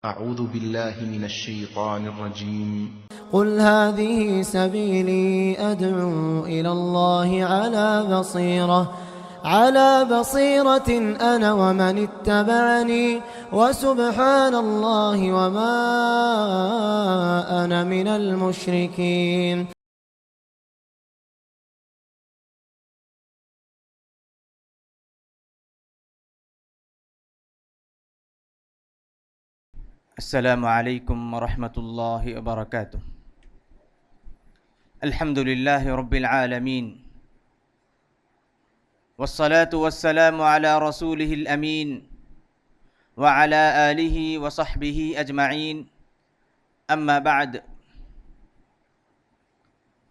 أعوذ بالله من الشيطان الرجيم. قل هذه سبيلي أدعو إلى الله على بصيرة أنا ومن اتبعني وسبحان الله وما أنا من المشركين. السلام علیکم ورحمۃ اللہ وبرکاتہ. الحمد للہ رب العالمین والصلاة والسلام علی رسولہ الامین وعلی آلہ وصحبہ اجمعین. اما بعد،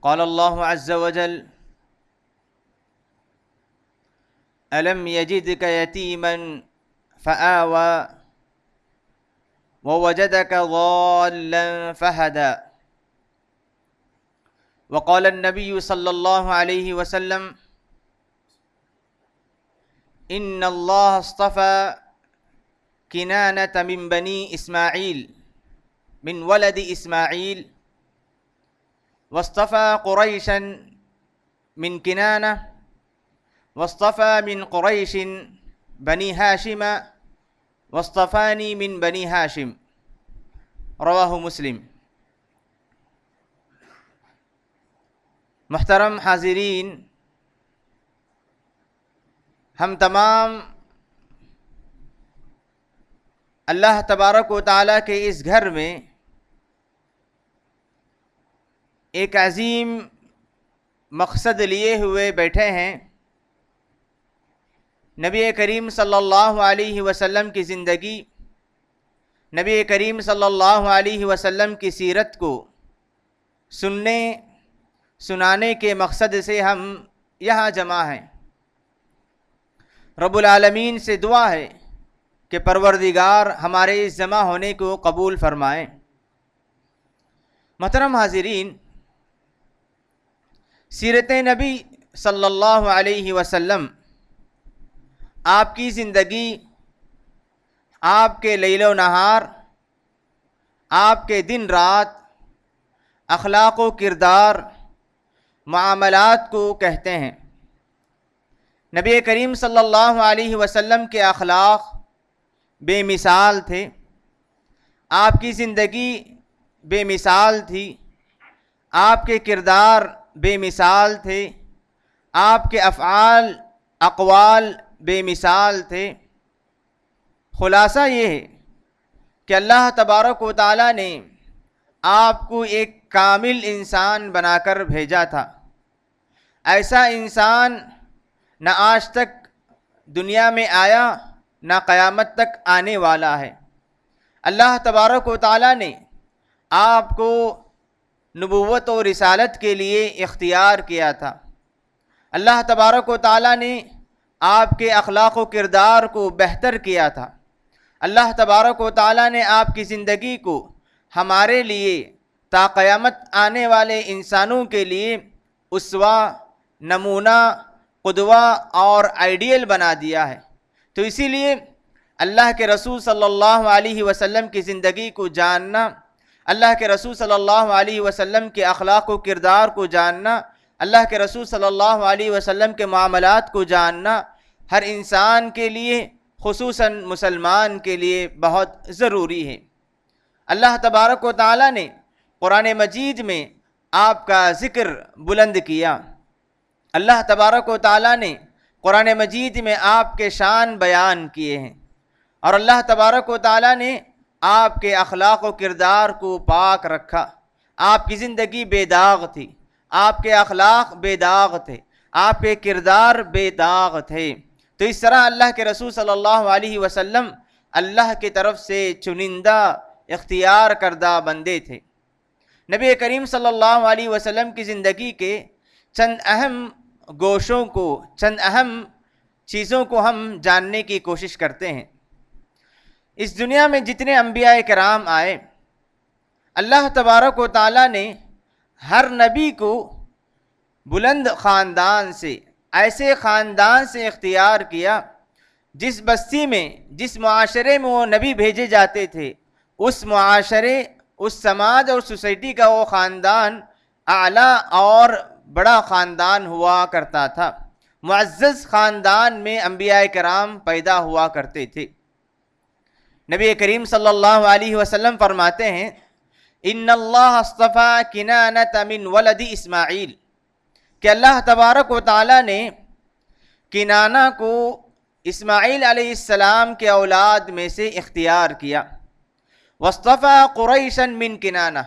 قال اللہ عز وجل: الم یجدک یتیما فآوى ووجدك ضالا فهدى. وقال النبي صلى الله عليه وسلم: إن الله اصطفى كنانة من بني إسماعيل من ولد إسماعيل، واصطفى قريشا من كنانة، واصطفى من قريش بني هاشم، واصطفانی من بنی ہاشم. رواہ مسلم. محترم حاضرین، ہم تمام اللہ تبارک و تعالیٰ کے اس گھر میں ایک عظیم مقصد لیے ہوئے بیٹھے ہیں. نبی کریم صلی اللہ علیہ وسلم کی زندگی، نبی کریم صلی اللہ علیہ وسلم کی سیرت کو سننے سنانے کے مقصد سے ہم یہاں جمع ہیں. رب العالمین سے دعا ہے کہ پروردگار ہمارے اس جمع ہونے کو قبول فرمائیں. محترم حاضرین، سیرت نبی صلی اللہ علیہ وسلم، آپ کی زندگی، آپ کے لیل و نہار، آپ کے دن رات، اخلاق و کردار، معاملات کو کہتے ہیں. نبی کریم صلی اللہ علیہ وسلم کے اخلاق بے مثال تھے، آپ کی زندگی بے مثال تھی، آپ کے کردار بے مثال تھے، آپ کے افعال اقوال بے مثال تھے. خلاصہ یہ ہے کہ اللہ تبارک و تعالیٰ نے آپ کو ایک کامل انسان بنا کر بھیجا تھا. ایسا انسان نہ آج تک دنیا میں آیا، نہ قیامت تک آنے والا ہے. اللہ تبارک و تعالیٰ نے آپ کو نبوت و رسالت کے لیے اختیار کیا تھا. اللہ تبارک و تعالیٰ نے آپ کے اخلاق و کردار کو بہتر کیا تھا. اللہ تبارک و تعالیٰ نے آپ کی زندگی کو ہمارے لیے تا قیامت آنے والے انسانوں کے لیے اسوہ، نمونہ، قدوہ اور آئیڈیل بنا دیا ہے. تو اسی لیے اللہ کے رسول صلی اللہ علیہ وسلم کی زندگی کو جاننا، اللہ کے رسول صلی اللہ علیہ وسلم کے اخلاق و کردار کو جاننا، اللہ کے رسول صلی اللہ علیہ وسلم کے معاملات کو جاننا ہر انسان کے لیے، خصوصاً مسلمان کے لیے بہت ضروری ہے. اللہ تبارک و تعالیٰ نے قرآن مجید میں آپ کا ذکر بلند کیا. اللہ تبارک و تعالیٰ نے قرآن مجید میں آپ کے شان بیان کیے ہیں، اور اللہ تبارک و تعالیٰ نے آپ کے اخلاق و کردار کو پاک رکھا. آپ کی زندگی بے داغ تھی، آپ کے اخلاق بے داغ تھے، آپ کے کردار بے داغ تھے. تو اس طرح اللہ کے رسول صلی اللہ علیہ وسلم اللہ کی طرف سے چنندہ، اختیار کردہ بندے تھے. نبی کریم صلی اللہ علیہ وسلم کی زندگی کے چند اہم گوشوں کو، چند اہم چیزوں کو ہم جاننے کی کوشش کرتے ہیں. اس دنیا میں جتنے انبیاء کرام آئے، اللہ تبارک و تعالیٰ نے ہر نبی کو بلند خاندان سے، ایسے خاندان سے اختیار کیا جس بستی میں، جس معاشرے میں وہ نبی بھیجے جاتے تھے، اس معاشرے، اس سماج اور سوسائٹی کا وہ خاندان اعلیٰ اور بڑا خاندان ہوا کرتا تھا۔ معزز خاندان میں انبیاء کرام پیدا ہوا کرتے تھے۔ نبی کریم صلی اللہ علیہ وسلم فرماتے ہیں ان اللہ اصطفیٰ کنانۃ من ولد اسماعیل، کہ اللہ تبارک و تعالیٰ نے کنانہ کو اسماعیل علیہ السلام کے اولاد میں سے اختیار کیا۔ واصطفیٰ قریشا من کنانہ،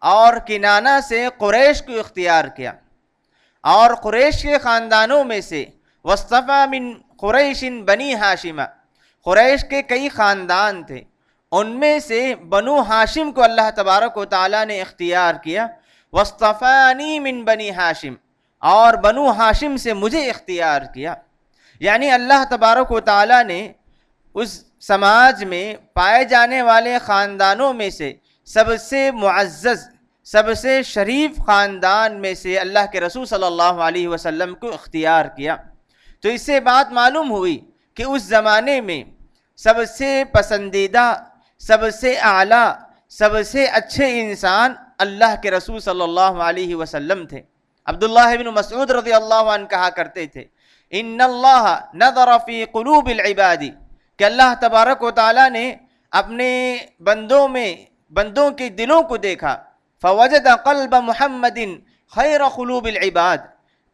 اور کنانہ سے قریش کو اختیار کیا، اور قریش کے خاندانوں میں سے واصطفیٰ من قریش بنی ہاشم، قریش کے کئی خاندان تھے، ان میں سے بنو ہاشم کو اللہ تبارک و تعالیٰ نے اختیار کیا۔ واصطفانی من بنی ہاشم، اور بنو ہاشم سے مجھے اختیار کیا۔ یعنی اللہ تبارک و تعالیٰ نے اس سماج میں پائے جانے والے خاندانوں میں سے سب سے معزز، سب سے شریف خاندان میں سے اللہ کے رسول صلی اللہ علیہ وسلم کو اختیار کیا۔ تو اس سے بات معلوم ہوئی کہ اس زمانے میں سب سے پسندیدہ، سب سے اعلیٰ، سب سے اچھے انسان اللہ کے رسول صلی اللہ علیہ وسلم تھے۔ عبداللہ بن مسعود رضی اللہ عنہ کہا کرتے تھے ان اللہ نظر فی قلوب العباد، کہ اللہ تبارک و تعالیٰ نے اپنے بندوں کے دلوں کو دیکھا، فوجد قلب محمد خیر قلوب العباد،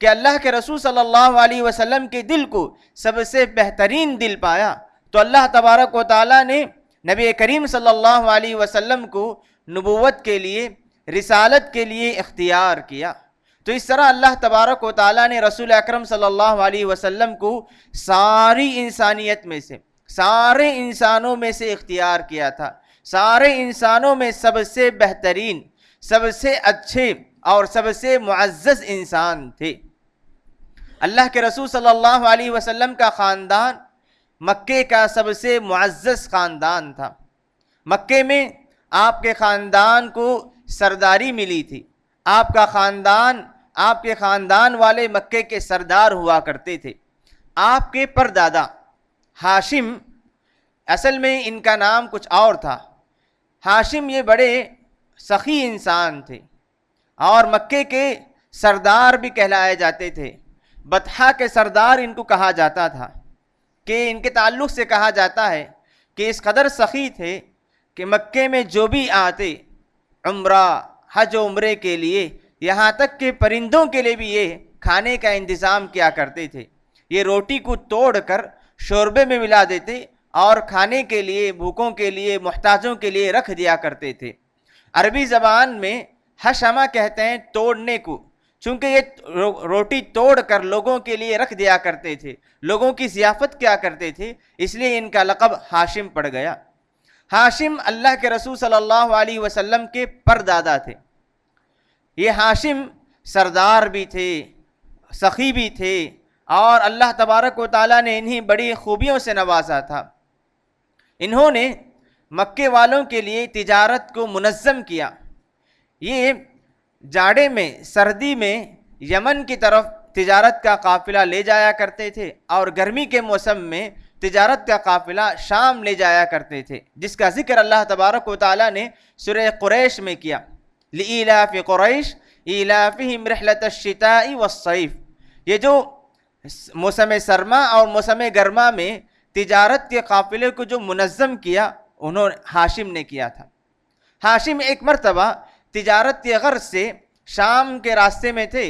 کہ اللہ کے رسول صلی اللہ علیہ وسلم کے دل کو سب سے بہترین دل پایا، تو اللہ تبارک و تعالیٰ نے نبی کریم صلی اللہ علیہ وسلم کو نبوت کے لیے، رسالت کے لیے اختیار کیا۔ تو اس طرح اللہ تبارک و تعالیٰ نے رسول اکرم صلی اللہ علیہ وسلم کو ساری انسانیت میں سے، سارے انسانوں میں سے اختیار کیا تھا۔ سارے انسانوں میں سب سے بہترین، سب سے اچھے اور سب سے معزز انسان تھے۔ اللہ کے رسول صلی اللہ علیہ وسلم کا خاندان مکے کا سب سے معزز خاندان تھا۔ مکے میں آپ کے خاندان کو سرداری ملی تھی۔ آپ کا خاندان، آپ کے خاندان والے مکے کے سردار ہوا کرتے تھے۔ آپ کے پردادا ہاشم، اصل میں ان کا نام کچھ اور تھا۔ ہاشم یہ بڑے سخی انسان تھے اور مکے کے سردار بھی کہلائے جاتے تھے۔ بطحا کے سردار ان کو کہا جاتا تھا، کہ ان کے تعلق سے کہا جاتا ہے کہ اس قدر سخی تھے کہ مکے میں جو بھی آتے عمرہ، حج و عمرے کے لیے، یہاں تک کہ پرندوں کے لیے بھی یہ کھانے کا انتظام کیا کرتے تھے۔ یہ روٹی کو توڑ کر شوربے میں ملا دیتے اور کھانے کے لیے، بھوکوں کے لیے، محتاجوں کے لیے رکھ دیا کرتے تھے۔ عربی زبان میں حشمہ کہتے ہیں توڑنے کو، چونکہ یہ روٹی توڑ کر لوگوں کے لیے رکھ دیا کرتے تھے، لوگوں کی ضیافت کیا کرتے تھے، اس لیے ان کا لقب ہاشم پڑ گیا۔ ہاشم اللہ کے رسول صلی اللہ علیہ وسلم کے پردادا تھے۔ یہ ہاشم سردار بھی تھے، سخی بھی تھے، اور اللہ تبارک و تعالیٰ نے انہیں بڑی خوبیوں سے نوازا تھا۔ انہوں نے مکے والوں کے لیے تجارت کو منظم کیا۔ یہ جاڑے میں، سردی میں یمن کی طرف تجارت کا قافلہ لے جایا کرتے تھے، اور گرمی کے موسم میں تجارت کا قافلہ شام لے جایا کرتے تھے، جس کا ذکر اللہ تبارک و تعالیٰ نے سورہ قریش میں کیا۔ لِإِيلَافِ قُرَيْشٍ إِيلَافِهِمْ رِحْلَةَ الشِّتَاءِ وَالصَّيْفِ، یہ جو موسم سرما اور موسم گرما میں تجارت کے قافلے کو جو منظم کیا، انہوں نے ہاشم نے کیا تھا۔ ہاشم ایک مرتبہ تجارت کے غرض سے شام کے راستے میں تھے،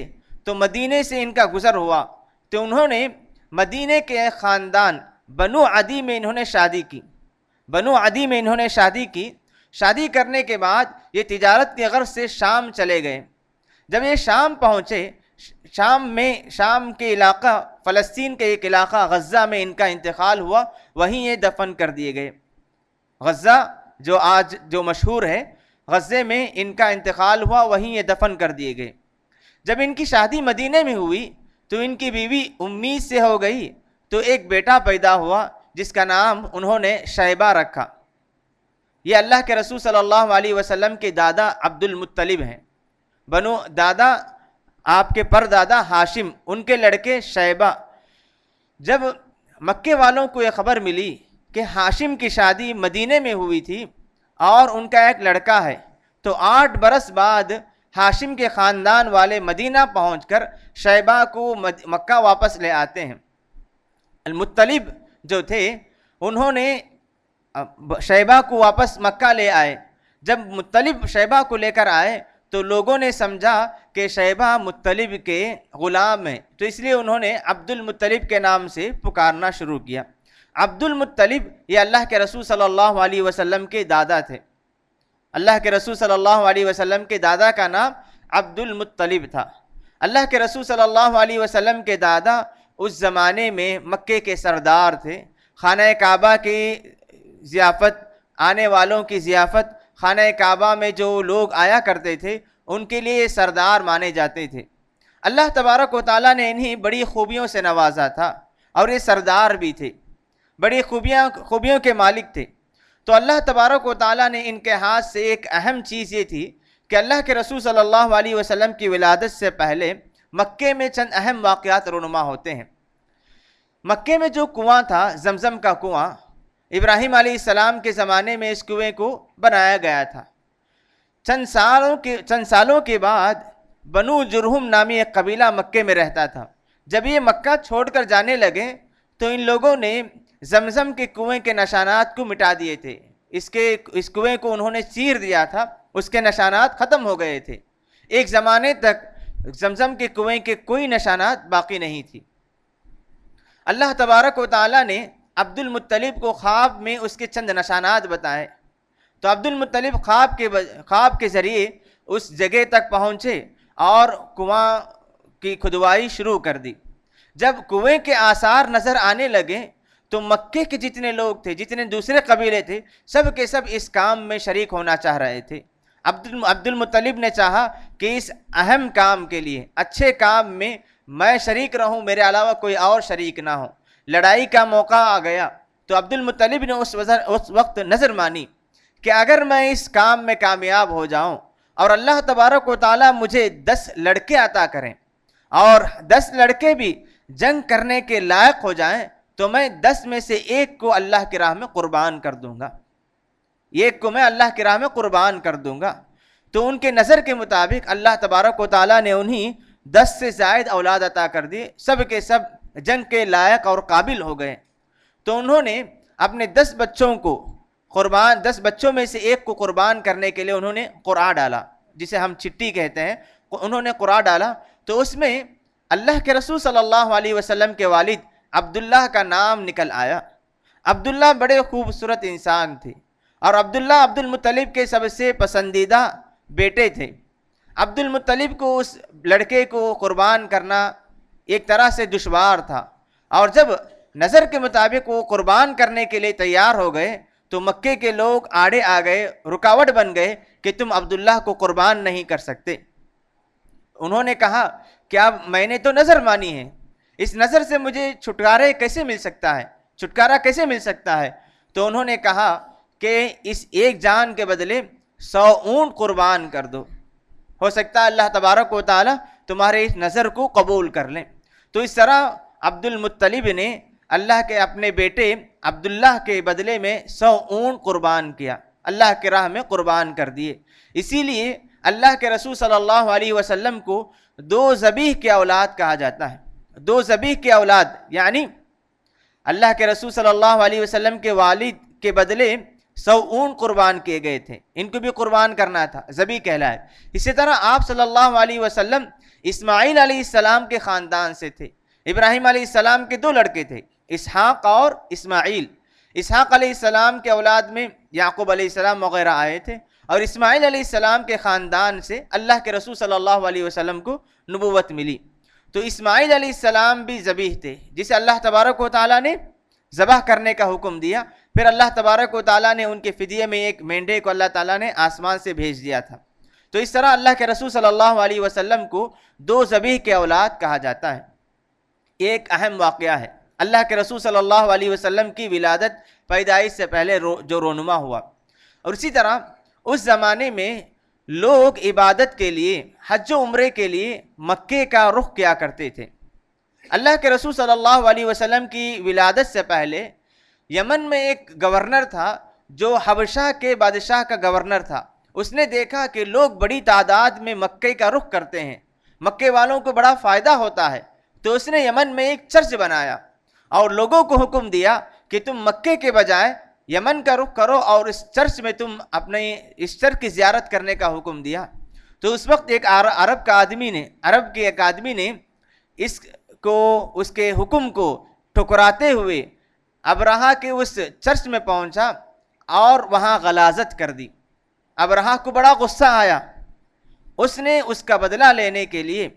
تو مدینے سے ان کا گزر ہوا، تو انہوں نے مدینے کے خاندان بنو عدی میں انہوں نے شادی کی۔ بنو عدی میں انہوں نے شادی کی۔ شادی کرنے کے بعد یہ تجارت کے غرض سے شام چلے گئے۔ جب یہ شام پہنچے، شام کے علاقہ، فلسطین کے ایک علاقہ غزہ میں ان کا انتقال ہوا، وہیں یہ دفن کر دیے گئے۔ غزہ جو آج جو مشہور ہے، غزے میں ان کا انتقال ہوا، وہیں یہ دفن کر دیے گئے۔ جب ان کی شادی مدینے میں ہوئی تو ان کی بیوی امید سے ہو گئی، تو ایک بیٹا پیدا ہوا جس کا نام انہوں نے شیبہ رکھا۔ یہ اللہ کے رسول صلی اللہ علیہ وسلم کے دادا عبد المطلب ہیں۔ بنو دادا آپ کے پردادا ہاشم، ان کے لڑکے شیبہ۔ جب مکے والوں کو یہ خبر ملی کہ ہاشم کی شادی مدینے میں ہوئی تھی، اور ان کا ایک لڑکا ہے۔ تو 8 برس بعد ہاشم کے خاندان والے مدینہ پہنچ کر شیبہ کو مکہ واپس لے آتے ہیں۔ المطلب جو تھے انہوں نے شیبہ کو واپس مکہ لے آئے۔ جب مطلب شیبہ کو لے کر آئے تو لوگوں نے سمجھا کہ شیبہ مطلب کے غلام ہیں، تو اس لیے انہوں نے عبد المطلب کے نام سے پکارنا شروع کیا۔ عبد المطلب یہ اللہ کے رسول صلی اللہ علیہ وسلم کے دادا تھے۔ اللہ کے رسول صلی اللہ علیہ وسلم کے دادا کا نام عبد المطلب تھا۔ اللہ کے رسول صلی اللہ علیہ وسلم کے دادا اس زمانے میں مکے کے سردار تھے۔ خانہ کعبہ کی ضیافت، آنے والوں کی ضیافت، خانہ کعبہ میں جو لوگ آیا کرتے تھے ان کے لیے سردار مانے جاتے تھے۔ اللہ تبارک و تعالیٰ نے انہیں بڑی خوبیوں سے نوازا تھا اور یہ سردار بھی تھے، بڑی خوبیوں کے مالک تھے۔ تو اللہ تبارک و تعالیٰ نے ان کے ہاتھ سے ایک اہم چیز یہ تھی کہ اللہ کے رسول صلی اللہ علیہ وسلم کی ولادت سے پہلے مکے میں چند اہم واقعات رونما ہوتے ہیں۔ مکے میں جو کنواں تھا، زمزم کا کنواں، ابراہیم علیہ السلام کے زمانے میں اس کنویں کو بنایا گیا تھا۔ چند سالوں کے بعد بنو جرہم نامی ایک قبیلہ مکے میں رہتا تھا۔ جب یہ مکہ چھوڑ کر جانے لگے تو ان لوگوں نے زمزم کے کنویں کے نشانات کو مٹا دیے تھے۔ اس کنویں کو انہوں نے چیر دیا تھا، اس کے نشانات ختم ہو گئے تھے۔ ایک زمانے تک زمزم کے کنویں کے کوئی نشانات باقی نہیں تھی۔ اللہ تبارک و تعالیٰ نے عبد المطلب کو خواب میں اس کے چند نشانات بتائے، تو عبد المطلب خواب کے ذریعے اس جگہ تک پہنچے اور کنواں کی کھدوائی شروع کر دی۔ جب کنویں کے آثار نظر آنے لگے تو مکے کے جتنے لوگ تھے، جتنے دوسرے قبیلے تھے، سب کے سب اس کام میں شریک ہونا چاہ رہے تھے۔ عبد المطلب نے چاہا کہ اس اہم کام کے لیے، اچھے کام میں میں شریک رہوں، میرے علاوہ کوئی اور شریک نہ ہو۔ لڑائی کا موقع آ گیا تو عبد المطلب نے اس وقت نظر مانی کہ اگر میں اس کام میں کامیاب ہو جاؤں اور اللہ تبارک و تعالیٰ مجھے 10 لڑکے عطا کریں اور 10 لڑکے بھی جنگ کرنے کے لائق ہو جائیں تو میں 10 میں سے ایک کو اللہ کی راہ میں قربان کر دوں گا، ایک کو میں اللہ کی راہ میں قربان کر دوں گا۔ تو ان کے نظر کے مطابق اللہ تبارک و تعالیٰ نے انہیں 10 سے زائد اولاد عطا کر دی، سب کے سب جنگ کے لائق اور قابل ہو گئے۔ تو انہوں نے اپنے 10 بچوں میں سے ایک کو قربان کرنے کے لیے انہوں نے قرعہ ڈالا، جسے ہم چٹی کہتے ہیں۔ انہوں نے قرعہ ڈالا تو اس میں اللہ کے رسول صلی اللہ علیہ وسلم کے والد عبداللہ کا نام نکل آیا۔ عبداللہ بڑے خوبصورت انسان تھے اور عبداللہ عبد المطلب کے سب سے پسندیدہ بیٹے تھے۔ عبد المطلب کو اس لڑکے کو قربان کرنا ایک طرح سے دشوار تھا، اور جب نظر کے مطابق وہ قربان کرنے کے لیے تیار ہو گئے تو مکے کے لوگ آڑے آ گئے، رکاوٹ بن گئے کہ تم عبداللہ کو قربان نہیں کر سکتے۔ انہوں نے کہا کہ اب میں نے تو نظر مانی ہے، اس نظر سے مجھے چھٹکارا کیسے مل سکتا ہے؟ تو انہوں نے کہا کہ اس ایک جان کے بدلے 100 اونٹ قربان کر دو، ہو سکتا ہے اللہ تبارک و تعالیٰ تمہارے اس نظر کو قبول کر لیں۔ تو اس طرح عبد المطلب نے اللہ کے اپنے بیٹے عبداللہ کے بدلے میں 100 اونٹ قربان کیا، اللہ کی راہ میں قربان کر دیے۔ اسی لیے اللہ کے رسول صلی اللہ علیہ وسلم کو 2 ذبیح کی اولاد کہا جاتا ہے۔ 2 ذبیح کی اولاد یعنی اللہ کے رسول صلی اللہ علیہ وسلم کے والد کے بدلے 100 اونٹ قربان کیے گئے تھے، ان کو بھی قربان کرنا تھا، ذبیح کہلائے۔ اسی طرح آپ صلی اللہ علیہ وسلم اسماعیل علیہ السلام کے خاندان سے تھے۔ ابراہیم علیہ السلام کے 2 لڑکے تھے، اسحاق اور اسماعیل۔ اسحاق علیہ السلام کے اولاد میں یعقوب علیہ السلام وغیرہ آئے تھے، اور اسماعیل علیہ السلام کے خاندان سے اللہ کے رسول صلی اللہ علیہ وسلم کو نبوت ملی۔ تو اسماعیل علیہ السلام بھی ذبیح تھے، جسے اللہ تبارک و تعالیٰ نے ذبح کرنے کا حکم دیا۔ پھر اللہ تبارک و تعالیٰ نے ان کے فدیے میں ایک مینڈے کو اللہ تعالیٰ نے آسمان سے بھیج دیا تھا۔ تو اس طرح اللہ کے رسول صلی اللہ علیہ وسلم کو 2 ذبیح کے اولاد کہا جاتا ہے۔ ایک اہم واقعہ ہے اللہ کے رسول صلی اللہ علیہ وسلم کی ولادت، پیدائش سے پہلے جو رونما ہوا۔ اور اسی طرح اس زمانے میں لوگ عبادت کے لیے، حج و عمرے کے لیے مکے کا رخ کیا کرتے تھے۔ اللہ کے رسول صلی اللہ علیہ وسلم کی ولادت سے پہلے یمن میں ایک گورنر تھا جو حبشہ کے بادشاہ کا گورنر تھا، اس نے دیکھا کہ لوگ بڑی تعداد میں مکے کا رخ کرتے ہیں، مکے والوں کو بڑا فائدہ ہوتا ہے، تو اس نے یمن میں ایک چرچ بنایا اور لوگوں کو حکم دیا کہ تم مکے کے بجائے یمن کا رخ کرو اور اس چرچ میں تم اپنے اس چرچ کی زیارت کرنے کا حکم دیا۔ تو اس وقت ایک عرب کے ایک آدمی نے اس کے حکم کو ٹھکراتے ہوئے ابرہہ کے اس چرچ میں پہنچا اور وہاں غلاظت کر دی۔ ابرہہ کو بڑا غصہ آیا، اس نے اس کا بدلہ لینے کے لیے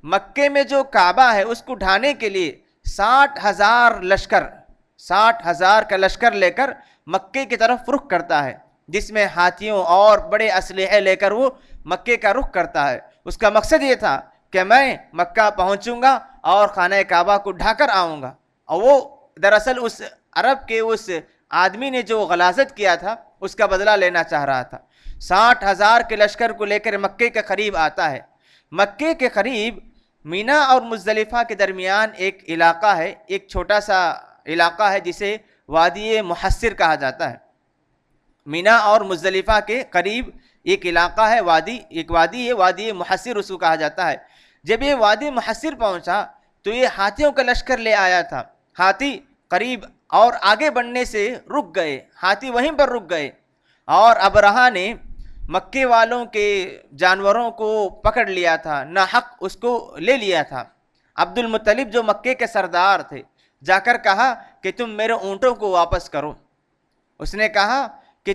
مکے میں جو کعبہ ہے اس کو ڈھانے کے لیے 60,000 کا لشکر لے کر مکے کی طرف رخ کرتا ہے، جس میں ہاتھیوں اور بڑے اسلحے لے کر وہ مکے کا رخ کرتا ہے۔ اس کا مقصد یہ تھا کہ میں مکہ پہنچوں گا اور خانہ کعبہ کو ڈھا کر آؤں گا، اور وہ دراصل اس عرب کے اس آدمی نے جو غلاظت کیا تھا اس کا بدلہ لینا چاہ رہا تھا۔ 60,000 کے لشکر کو لے کر مکے کے قریب آتا ہے۔ مکے کے قریب مینا اور مزدلفہ کے درمیان ایک علاقہ ہے، ایک چھوٹا سا علاقہ ہے جسے وادی محصر کہا جاتا ہے۔ مینا اور مزدلفہ کے قریب ایک علاقہ ہے، ایک وادی ہے، وادی محصر اس کو کہا جاتا ہے۔ جب یہ وادی محصر پہنچا تو یہ ہاتھیوں کا لشکر لے آیا تھا۔ ہاتھی قریب اور آگے بڑھنے سے رک گئے، ہاتھی وہیں پر رک گئے، اور ابرہہ نے مکے والوں کے جانوروں کو پکڑ لیا تھا، ناحق اس کو لے لیا تھا۔ عبد المطلب جو مکے کے سردار تھے جا کر کہا کہ تم میرے اونٹوں کو واپس کرو۔ اس نے کہا کہ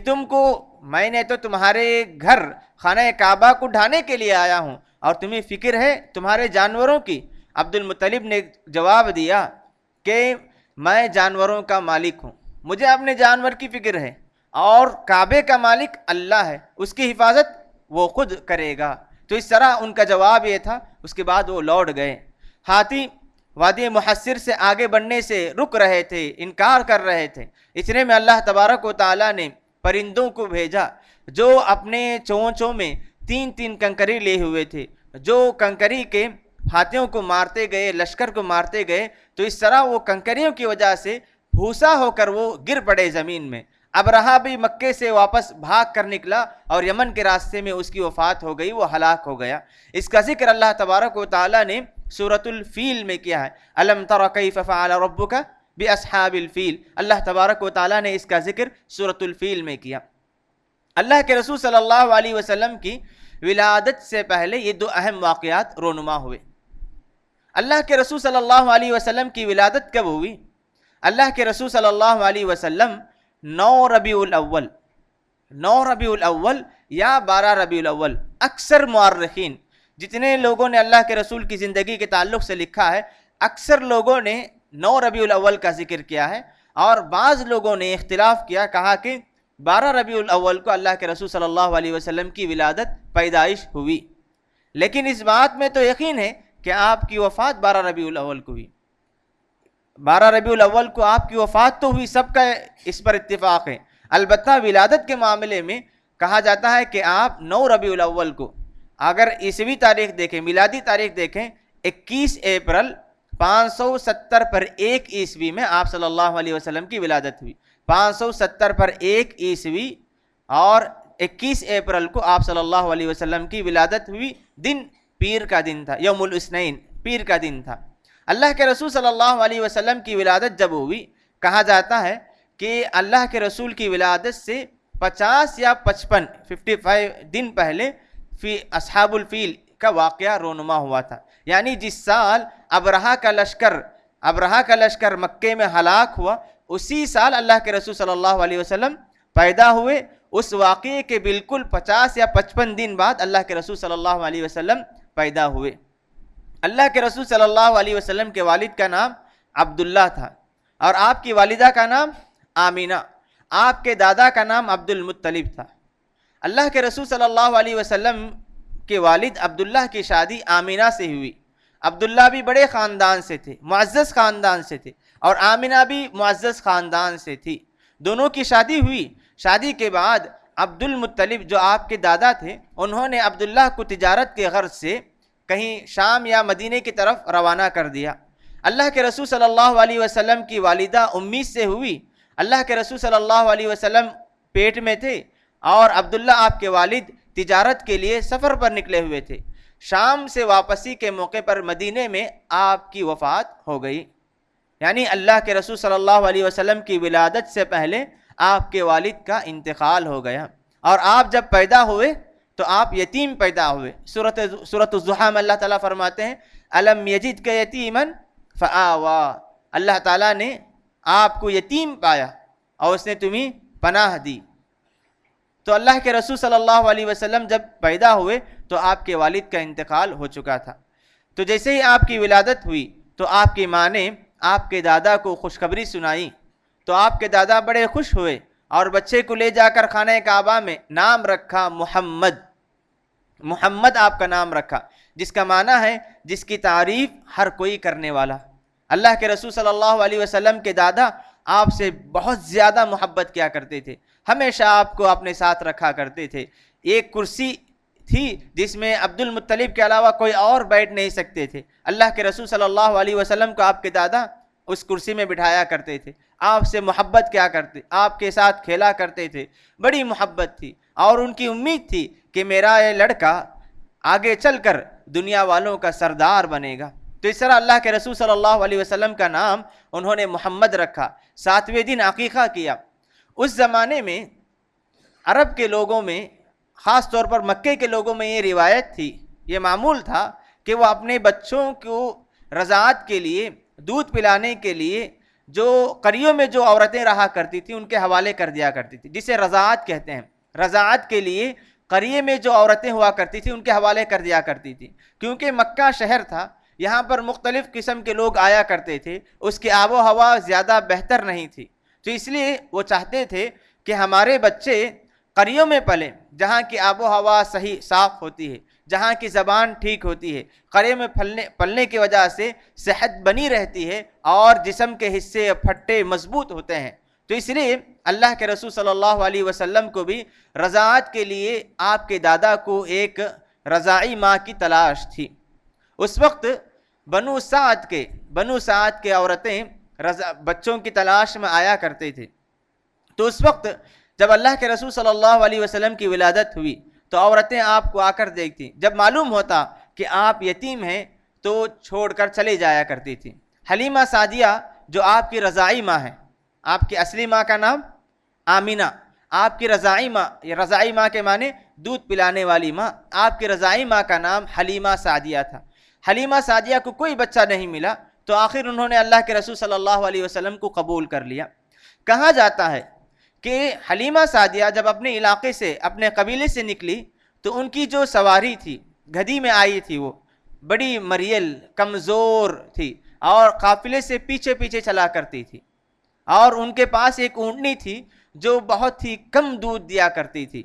میں نے تو تمہارے گھر خانہ کعبہ کو ڈھانے کے لیے آیا ہوں اور تمہیں فکر ہے تمہارے جانوروں کی۔ عبد المطلب نے جواب دیا کہ میں جانوروں کا مالک ہوں، مجھے اپنے جانور کی فکر ہے، اور کعبے کا مالک اللہ ہے، اس کی حفاظت وہ خود کرے گا۔ تو اس طرح ان کا جواب یہ تھا۔ اس کے بعد وہ لوٹ گئے۔ ہاتھی وادی محصر سے آگے بڑھنے سے رک رہے تھے، انکار کر رہے تھے۔ اتنے میں اللہ تبارک و تعالیٰ نے پرندوں کو بھیجا جو اپنے چونچوں میں 3 کنکری لے ہوئے تھے، جو کنکری کے ہاتھیوں کو مارتے گئے، لشکر کو مارتے گئے، تو اس طرح وہ کنکریوں کی وجہ سے بھوسا ہو کر وہ گر پڑے زمین میں۔ ابرہہ بھی مکے سے واپس بھاگ کر نکلا اور یمن کے راستے میں اس کی وفات ہو گئی، وہ ہلاک ہو گیا۔ اس کا ذکر اللہ تبارک و تعالیٰ نے سورۃ الفیل میں کیا ہے۔ الم تر کیف فعل ربک باصحاب الفیل، اللہ تبارک و تعالیٰ نے اس کا ذکر سورۃ الفیل میں کیا۔ اللہ کے رسول صلی اللہ علیہ وسلم کی ولادت سے پہلے یہ 2 اہم واقعات رونما ہوئے۔ اللہ کے رسول صلی اللہ علیہ وسلم کی ولادت کب ہوئی؟ اللہ کے رسول صلی اللہ علیہ وسلم 9 ربیع الاول یا 12 ربیع الاول، اکثر مورخین جتنے لوگوں نے اللہ کے رسول کی زندگی کے تعلق سے لکھا ہے، اکثر لوگوں نے 9 ربیع الاول کا ذکر کیا ہے، اور بعض لوگوں نے اختلاف کیا، کہا کہ 12 ربیع الاول کو اللہ کے رسول صلی اللہ علیہ وسلم کی ولادت پیدائش ہوئی۔ لیکن اس بات میں تو یقین ہے کہ آپ کی وفات 12 ربیع الاول کو ہوئی۔ 12 ربیع الاول کو آپ کی وفات تو ہوئی، سب کا اس پر اتفاق ہے۔ البتہ ولادت کے معاملے میں کہا جاتا ہے کہ آپ 9 ربیع الاول کو، اگر عیسوی تاریخ دیکھیں، میلادی تاریخ دیکھیں، 21 اپریل 570 پر 1 عیسوی میں آپ صلی اللہ علیہ وسلم کی ولادت ہوئی۔ 570 پر 1 عیسوی اور 21 اپریل کو آپ صلی اللہ علیہ وسلم کی ولادت ہوئی۔ دن پیر کا دن تھا، یوم الاثنین، پیر کا دن تھا۔ اللہ کے رسول صلی اللہ علیہ وسلم کی ولادت جب ہوئی، کہا جاتا ہے کہ اللہ کے رسول کی ولادت سے 50 یا 55 دن پہلے اصحاب الفیل کا واقعہ رونما ہوا تھا۔ یعنی جس سال ابرہہ کا لشکر مکے میں ہلاک ہوا، اسی سال اللہ کے رسول صلی اللہ علیہ وسلم پیدا ہوئے۔ اس واقعے کے بالکل 50 یا 55 دن بعد اللہ کے رسول صلی اللہ علیہ وسلم پیدا ہوئے۔ اللہ کے رسول صلی اللہ علیہ وسلم کے والد کا نام عبداللہ تھا، اور آپ کی والدہ کا نام آمینہ، آپ کے دادا کا نام عبد المطلب تھا۔ اللہ کے رسول صلی اللہ علیہ وسلم کے والد عبداللہ کی شادی آمینہ سے ہوئی۔ عبداللہ بھی بڑے خاندان سے تھے، معزز خاندان سے تھے، اور آمینہ بھی معزز خاندان سے تھی۔ دونوں کی شادی ہوئی۔ شادی کے بعد عبد المطلب جو آپ کے دادا تھے، انہوں نے عبداللہ کو تجارت کے غرض سے کہیں شام یا مدینے کی طرف روانہ کر دیا۔ اللہ کے رسول صلی اللہ علیہ وسلم کی والدہ امی سے ہوئی۔ اللہ کے رسول صلی اللہ علیہ وسلم پیٹ میں تھے اور عبداللہ آپ کے والد تجارت کے لیے سفر پر نکلے ہوئے تھے۔ شام سے واپسی کے موقع پر مدینے میں آپ کی وفات ہو گئی، یعنی اللہ کے رسول صلی اللہ علیہ وسلم کی ولادت سے پہلے آپ کے والد کا انتقال ہو گیا، اور آپ جب پیدا ہوئے تو آپ یتیم پیدا ہوئے۔ سورۃ الضحیٰ میں اللہ تعالیٰ فرماتے ہیں الم یجدک یتیما فآوا، اللہ تعالیٰ نے آپ کو یتیم پایا اور اس نے تمہیں پناہ دی۔ تو اللہ کے رسول صلی اللہ علیہ وسلم جب پیدا ہوئے تو آپ کے والد کا انتقال ہو چکا تھا۔ تو جیسے ہی آپ کی ولادت ہوئی تو آپ کی ماں نے آپ کے دادا کو خوشخبری سنائی، تو آپ کے دادا بڑے خوش ہوئے اور بچے کو لے جا کر خانہ کعبہ میں نام رکھا محمد۔ محمد آپ کا نام رکھا، جس کا معنی ہے جس کی تعریف ہر کوئی کرنے والا۔ اللہ کے رسول صلی اللہ علیہ وسلم کے دادا آپ سے بہت زیادہ محبت کیا کرتے تھے، ہمیشہ آپ کو اپنے ساتھ رکھا کرتے تھے۔ ایک کرسی تھی جس میں عبد المطلب کے علاوہ کوئی اور بیٹھ نہیں سکتے تھے، اللہ کے رسول صلی اللہ علیہ وسلم کو آپ کے دادا اس کرسی میں بٹھایا کرتے تھے، آپ سے محبت کیا کرتے، آپ کے ساتھ کھیلا کرتے تھے، بڑی محبت تھی، اور ان کی امید تھی کہ میرا یہ لڑکا آگے چل کر دنیا والوں کا سردار بنے گا۔ تو اس طرح اللہ کے رسول صلی اللہ علیہ وسلم کا نام انہوں نے محمد رکھا۔ 7ویں دن عقیقہ کیا۔ اس زمانے میں عرب کے لوگوں میں، خاص طور پر مکے کے لوگوں میں یہ روایت تھی، یہ معمول تھا کہ وہ اپنے بچوں کو رضاعت کے لیے، دودھ پلانے کے لیے جو قریوں میں جو عورتیں رہا کرتی تھیں ان کے حوالے کر دیا کرتی تھی، جسے رضاعت کہتے ہیں۔ رضاعت کے لیے قریے میں جو عورتیں ہوا کرتی تھیں ان کے حوالے کر دیا کرتی تھی، کیونکہ مکہ شہر تھا، یہاں پر مختلف قسم کے لوگ آیا کرتے تھے، اس کی آب و ہوا زیادہ بہتر نہیں تھی، تو اس لیے وہ چاہتے تھے کہ ہمارے بچے قریوں میں پلیں، جہاں کی آب و ہوا صحیح صاف ہوتی ہے، جہاں کی زبان ٹھیک ہوتی ہے، قریے میں پلنے کی وجہ سے صحت بنی رہتی ہے اور جسم کے حصے پھٹے مضبوط ہوتے ہیں۔ تو اس لیے اللہ کے رسول صلی اللہ علیہ وسلم کو بھی رضاعت کے لیے آپ کے دادا کو ایک رضاعی ماں کی تلاش تھی۔ اس وقت بنو سعد کے عورتیں بچوں کی تلاش میں آیا کرتے تھے۔ تو اس وقت جب اللہ کے رسول صلی اللہ علیہ وسلم کی ولادت ہوئی تو عورتیں آپ کو آ کر دیکھتی، جب معلوم ہوتا کہ آپ یتیم ہیں تو چھوڑ کر چلے جایا کرتی تھی۔ حلیمہ سعدیہ جو آپ کی رضاعی ماں ہے، آپ کی اصلی ماں کا نام آمینہ، آپ کی رضاعی ماں کے معنی دودھ پلانے والی ماں، آپ کی رضاعی ماں کا نام حلیمہ سعدیہ تھا۔ حلیمہ سعدیہ کو کوئی بچہ نہیں ملا تو آخر انہوں نے اللہ کے رسول صلی اللہ علیہ وسلم کو قبول کر لیا۔ کہا جاتا ہے کہ حلیمہ سعدیہ جب اپنے علاقے سے، اپنے قبیلے سے نکلی تو ان کی جو سواری تھی، گدھی میں آئی تھی، وہ بڑی مریل کمزور تھی اور قافلے سے پیچھے پیچھے چلا کرتی تھی، اور ان کے پاس ایک اونٹنی تھی جو بہت ہی کم دودھ دیا کرتی تھی۔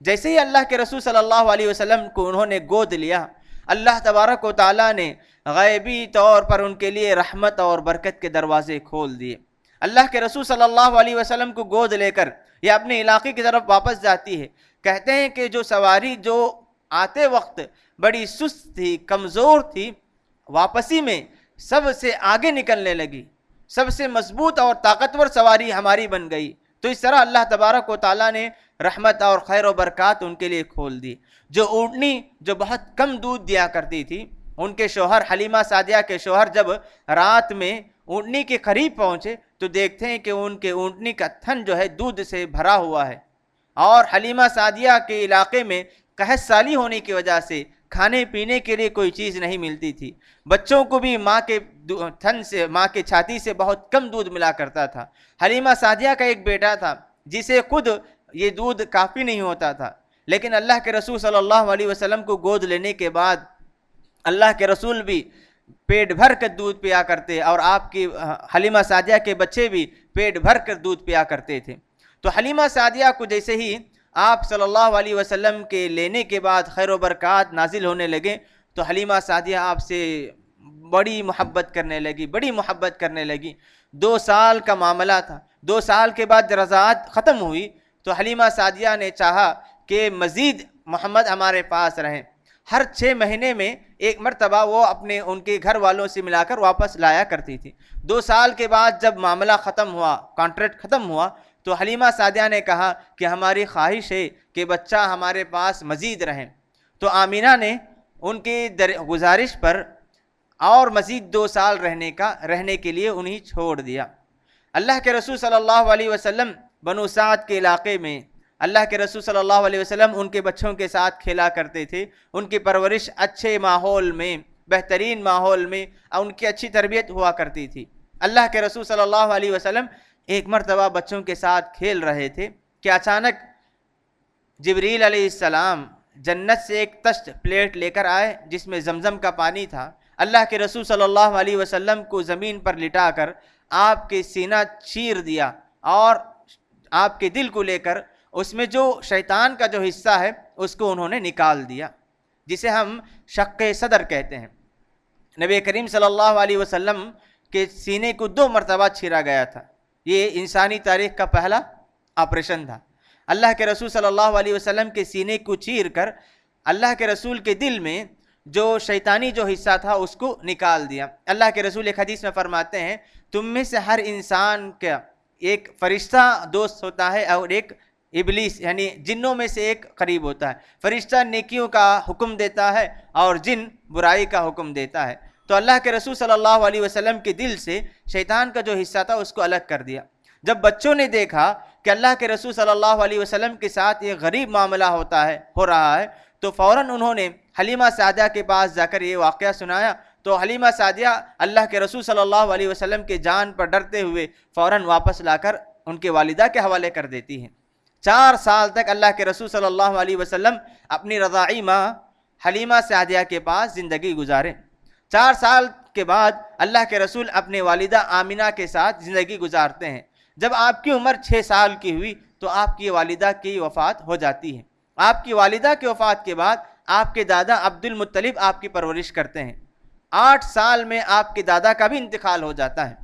جیسے ہی اللہ کے رسول صلی اللہ علیہ وسلم کو انہوں نے گود لیا، اللہ تبارک و تعالیٰ نے غیبی طور پر ان کے لیے رحمت اور برکت کے دروازے کھول دیے۔ اللہ کے رسول صلی اللہ علیہ وسلم کو گود لے کر یہ اپنے علاقے کی طرف واپس جاتی ہے۔ کہتے ہیں کہ جو سواری جو آتے وقت بڑی سست تھی، کمزور تھی، واپسی میں سب سے آگے نکلنے لگی، سب سے مضبوط اور طاقتور سواری ہماری بن گئی۔ تو اس طرح اللہ تبارک و تعالیٰ نے رحمت اور خیر و برکات ان کے لیے کھول دی۔ جو اونٹنی جو بہت کم دودھ دیا کرتی تھی، ان کے شوہر حلیمہ سعدیہ کے شوہر جب رات میں اونٹنی کے قریب پہنچے تو دیکھتے ہیں کہ ان کے اونٹنی کا تھن جو ہے دودھ سے بھرا ہوا ہے، اور حلیمہ سعدیہ کے علاقے میں قحط سالی ہونے کی وجہ سے کھانے پینے کے لیے کوئی چیز نہیں ملتی تھی، بچوں کو بھی ماں کے تھن سے، ماں کے چھاتی سے بہت کم دودھ ملا کرتا تھا۔ حلیمہ سعدیہ کا ایک بیٹا تھا جسے خود یہ دودھ کافی نہیں ہوتا تھا، لیکن اللہ کے رسول صلی اللہ علیہ وسلم کو گود لینے کے بعد اللہ کے رسول بھی پیٹ بھر کر دودھ پیا کرتے، اور آپ کی حلیمہ سعدیہ کے بچے بھی پیٹ بھر کر دودھ پیا کرتے تھے۔ تو حلیمہ سعدیہ کو جیسے ہی آپ صلی اللہ علیہ وسلم کے لینے کے بعد خیر و برکات نازل ہونے لگے تو حلیمہ سعدیہ آپ سے بڑی محبت کرنے لگی۔ 2 سال کا معاملہ تھا۔ 2 سال کے بعد رضاعت ختم ہوئی تو حلیمہ سعدیہ نے چاہا کہ مزید محمد ہمارے پاس رہیں۔ ہر 6 مہینے میں ایک مرتبہ وہ ان کے گھر والوں سے ملا کر واپس لایا کرتی تھی۔ 2 سال کے بعد جب معاملہ ختم ہوا، کانٹریکٹ ختم ہوا، تو حلیمہ سعدیہ نے کہا کہ ہماری خواہش ہے کہ بچہ ہمارے پاس مزید رہیں۔ تو آمینہ نے ان کی گزارش پر اور مزید 2 سال رہنے کے لیے انہیں چھوڑ دیا۔ اللہ کے رسول صلی اللہ علیہ وسلم بنو سعد کے علاقے میں اللہ کے رسول صلی اللہ علیہ وسلم ان کے بچوں کے ساتھ کھیلا کرتے تھے۔ ان کی پرورش اچھے ماحول میں، بہترین ماحول میں، اور ان کی اچھی تربیت ہوا کرتی تھی۔ اللہ کے رسول صلی اللہ علیہ وسلم ایک مرتبہ بچوں کے ساتھ کھیل رہے تھے کہ اچانک جبریل علیہ السلام جنت سے ایک تشت پلیٹ لے کر آئے جس میں زمزم کا پانی تھا۔ اللہ کے رسول صلی اللہ علیہ وسلم کو زمین پر لٹا کر آپ کے سینہ چیر دیا اور آپ کے دل کو لے کر اس میں جو شیطان کا جو حصہ ہے اس کو انہوں نے نکال دیا، جسے ہم شق صدر کہتے ہیں۔ نبی کریم صلی اللہ علیہ وسلم کے سینے کو 2 مرتبہ چھیرا گیا تھا۔ یہ انسانی تاریخ کا پہلا آپریشن تھا۔ اللہ کے رسول صلی اللہ علیہ وسلم کے سینے کو چیر کر اللہ کے رسول کے دل میں جو شیطانی جو حصہ تھا اس کو نکال دیا۔ اللہ کے رسول ایک حدیث میں فرماتے ہیں، تم میں سے ہر انسان کا ایک فرشتہ دوست ہوتا ہے اور ایک ابلیس یعنی جنوں میں سے ایک قریب ہوتا ہے۔ فرشتہ نیکیوں کا حکم دیتا ہے اور جن برائی کا حکم دیتا ہے۔ تو اللہ کے رسول صلی اللہ علیہ وسلم کے دل سے شیطان کا جو حصہ تھا اس کو الگ کر دیا۔ جب بچوں نے دیکھا کہ اللہ کے رسول صلی اللہ علیہ وسلم کے ساتھ یہ غریب معاملہ ہو رہا ہے تو فوراً انہوں نے حلیمہ سعدیہ کے پاس جا کر یہ واقعہ سنایا۔ تو حلیمہ سعدیہ اللہ کے رسول صلی اللہ علیہ وسلم کے جان پر ڈرتے ہوئے فوراً واپس لا کر ان کے والدہ کے حوالے کر دیتی ہیں۔ 4 سال تک اللہ کے رسول صلی اللہ علیہ وسلم اپنی رضاعی ماں حلیمہ سعدیہ کے پاس زندگی گزارے۔ 4 سال کے بعد اللہ کے رسول اپنے والدہ آمینہ کے ساتھ زندگی گزارتے ہیں۔ جب آپ کی عمر 6 سال کی ہوئی تو آپ کی والدہ کی وفات ہو جاتی ہے۔ آپ کی والدہ کی وفات کے بعد آپ کے دادا عبد المطلب آپ کی پرورش کرتے ہیں۔ 8 سال میں آپ کے دادا کا بھی انتقال ہو جاتا ہے۔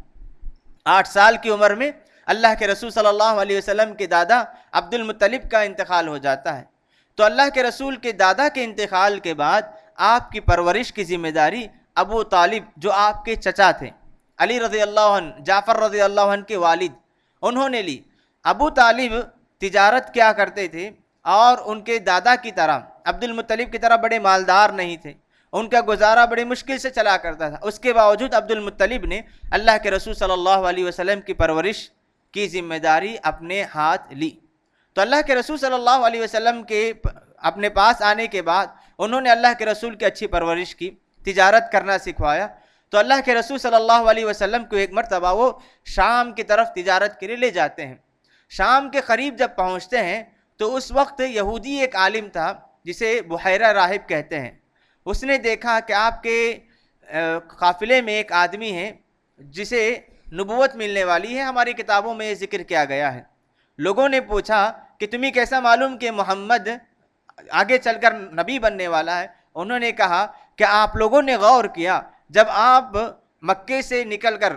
8 سال کی عمر میں اللہ کے رسول صلی اللہ علیہ وسلم کے دادا عبد المطلب کا انتقال ہو جاتا ہے۔ تو اللہ کے رسول کے دادا کے انتقال کے بعد آپ کی پرورش کی ذمہ داری ابو طالب جو آپ کے چچا تھے، علی رضی اللہ عنہ، جعفر رضی اللہ عنہ کے والد، انہوں نے لی۔ ابو طالب تجارت کیا کرتے تھے اور ان کے دادا کی طرح عبد المطلب کی طرح بڑے مالدار نہیں تھے، ان کا گزارا بڑی مشکل سے چلا کرتا تھا۔ اس کے باوجود عبد المطلب نے اللہ کے رسول صلی اللہ علیہ وسلم کی پرورش کی ذمہ داری اپنے ہاتھ لی۔ تو اللہ کے رسول صلی اللہ علیہ وسلم کے اپنے پاس آنے کے بعد انہوں نے اللہ کے رسول کی اچھی پرورش کی، تجارت کرنا سکھوایا۔ تو اللہ کے رسول صلی اللہ علیہ وسلم کو ایک مرتبہ وہ شام کی طرف تجارت کے لیے لے جاتے ہیں۔ شام کے قریب جب پہنچتے ہیں تو اس وقت یہودی ایک عالم تھا جسے بحیرہ راہب کہتے ہیں۔ اس نے دیکھا کہ آپ کے قافلے میں ایک آدمی ہے جسے نبوت ملنے والی ہے، ہماری کتابوں میں یہ ذکر کیا گیا ہے۔ لوگوں نے پوچھا کہ تمہیں کیسا معلوم کہ محمد آگے چل کر نبی بننے والا ہے؟ انہوں نے کہا کہ آپ لوگوں نے غور کیا جب آپ مکے سے نکل کر